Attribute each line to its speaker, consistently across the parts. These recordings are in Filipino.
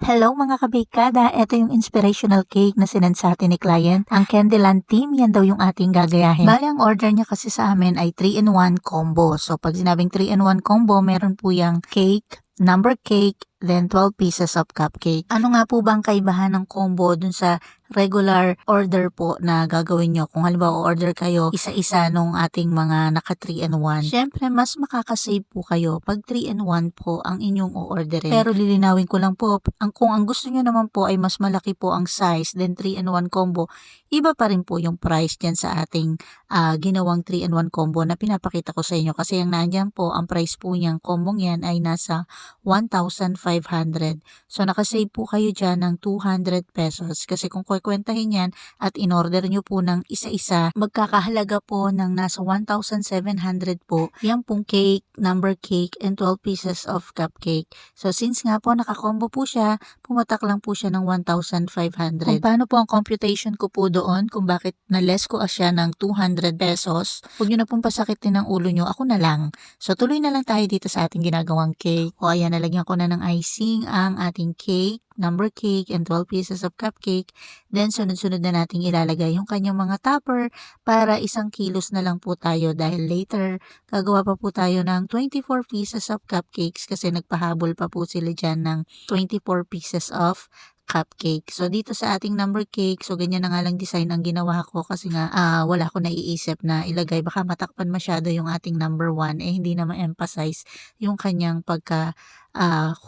Speaker 1: Hello mga kabikada, ito yung inspirational cake na sinend sa atin ni client. Ang Candyland team, yan daw yung ating gagayahin. Bali, ang order niya kasi sa amin ay 3-in-1 combo. So pag sinabing 3-in-1 combo, meron po yung cake, number cake, then 12 pieces of cupcake. Ano nga po bang kaibahan ng combo dun sa regular order po na gagawin nyo? Kung halimbawa order kayo isa-isa nung ating mga naka 3-in-1. Syempre, mas makakasave po kayo pag 3-in-1 po ang inyong o-orderin. Pero lilinawin ko lang po, kung ang gusto nyo naman po ay mas malaki po ang size, then 3-in-1 combo, iba pa rin po yung price dyan sa ating ginawang 3-in-1 combo na pinapakita ko sa inyo. Kasi yung nandyan po, ang price po niyang combo yan ay nasa 1,500. So nakasave po kayo dyan ng 200 pesos. Kasi kung kukwentahin yan at in-order nyo po ng isa-isa, magkakahalaga po ng nasa 1,700 po. Yan pong cake, number cake, and 12 pieces of cupcake. So since nga po nakakombo po siya, pumatak lang po siya ng 1,500. Kung paano po ang computation ko po doon, kung bakit na-less ko siya ng 200 pesos, huwag nyo na pong pasakitin ng ulo nyo, ako na lang. So tuloy na lang tayo dito sa ating ginagawang cake. O ayan, nalagyan ko na ng icing ang ating cake, number cake, and 12 pieces of cupcake. Then sunod-sunod na nating ilalagay yung kanyang mga topper para 1 kilos na lang po tayo dahil later gagawa pa po tayo ng 24 pieces of cupcakes kasi nagpahabol pa po sila dyan ng 24 pieces of cupcake. So dito sa ating number cake, so ganyan na nga lang design ang ginawa ko kasi nga wala ko naiisip na ilagay, baka matakpan masyado yung ating number 1 hindi na ma-emphasize yung kanyang pagka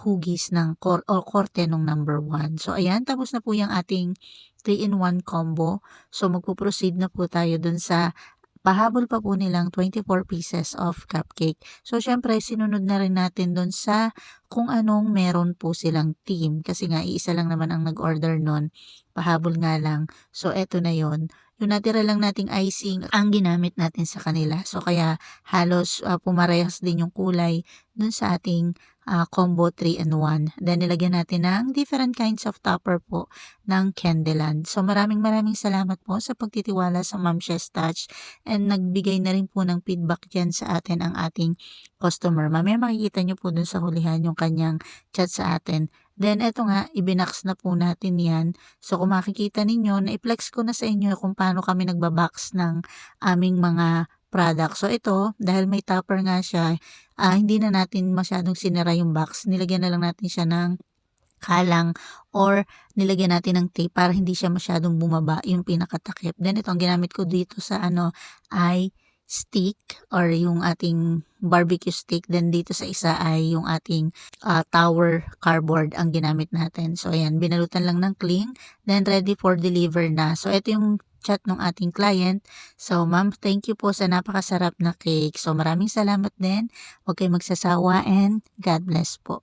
Speaker 1: hugis ng korte ng number 1. So ayan, tapos na po yung ating 3-in-1 combo. So magpo-proceed na po tayo dun sa pahabol pa po nilang 24 pieces of cupcake. So, syempre, sinunod na rin natin doon sa kung anong meron po silang team. Kasi nga, iisa lang naman ang nag-order nun. Pahabol nga lang. So, eto na yon. Yung natira lang nating icing ang ginamit natin sa kanila. So, kaya halos pumarehas din yung kulay dun sa ating combo 3-in-1. Then, nilagyan natin ng different kinds of topper po ng Candyland. So, maraming salamat po sa pagtitiwala sa Ma'am She's Touch. And nagbigay na rin po ng feedback dyan sa atin ang ating customer. Mamaya makikita nyo po dun sa hulihan yung kanyang chat sa atin. Then eto nga, ibinax na po natin yan. So kung makikita ninyo, na-flex ko na sa inyo kung paano kami nagbabox ng aming mga product. So ito, dahil may topper nga siya, hindi na natin masyadong sinira yung box. Nilagyan na lang natin siya ng kalang or nilagyan natin ng tape para hindi siya masyadong bumaba yung pinakatakip. Then ito ang ginamit ko dito sa ay stick or yung ating barbecue stick. Then dito sa isa ay yung ating tower cardboard ang ginamit natin. So ayan, binalutan lang ng cling. Then ready for deliver na. So ito yung chat ng ating client. So ma'am, thank you po sa napakasarap na cake. So maraming salamat din. Huwag kayong magsasawa and God bless po.